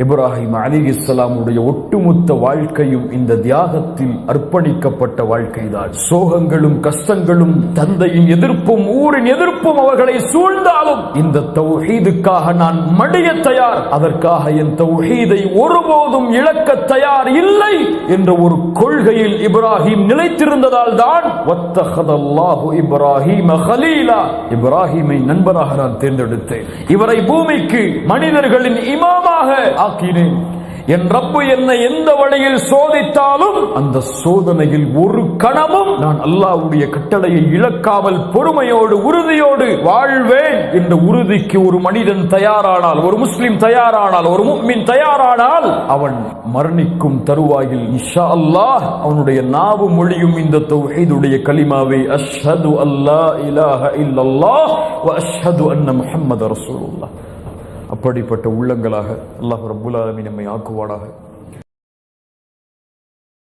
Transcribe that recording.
இப்ராஹிம் அலைஹிஸ்ஸலாமுடைய ஒட்டுமொத்த வாழ்க்கையும் இந்த தியாகத்தில் அர்ப்பணிக்கப்பட்ட வாழ்க்கைதான். சோகங்களும் கஷ்டங்களும் தந்தையின் எதிர்ப்பும் ஊரின் எதிர்ப்பும் அவர்களை சூழ்ந்தாலும் இந்த தௌஹீதுக்காக நான் மடிய தயார், அதற்காக என் தௌஹீதை ஒருபோதும் இழக்க தயார் இல்லை என்ற ஒரு கொள்கையில் இப்ராஹிம் நிலைத்திருந்ததால் தான் வத்தஹதல்லாஹு இப்ராஹீம கலீலா, இப்ராஹிமை நண்பராக நான் தேர்ந்தெடுத்தேன், இவரை பூமிக்கு மனிதர்களின் இமாமாக ஆக்கினேன். என் ரப்பு என்னை எந்த வழியில் சோதித்தாலும் அந்த சோதனையில் ஒரு கணமும் நான் அல்லாஹ்வுடைய கட்டளையை இழக்காமல் பொறுமையோடு உறுதியோடு வாழ்வேன் என்ற உறுதிக்கு ஒரு மனிதன் தயாரானால், ஒரு முஸ்லிம் தயாரானால், ஒரு முஃமின் தயாரானால் அவன் மரணிக்கும் தருவாயில் இன்ஷா அல்லாஹ் அவனுடைய நாவு மொழியும் இந்த தௌஹீதுடைய கலிமாவை அஷ்ஹது அல்லா இலாஹ இல்லல்லாஹ் வ அஷ்ஹது அன்ன முஹம்மத ரசூலுல்லாஹ் அப்படிப்பட்ட உள்ளங்களாக அல்லாஹ் ரப்புல் ஆலமீன் நம்மை ஆக்குவானாக.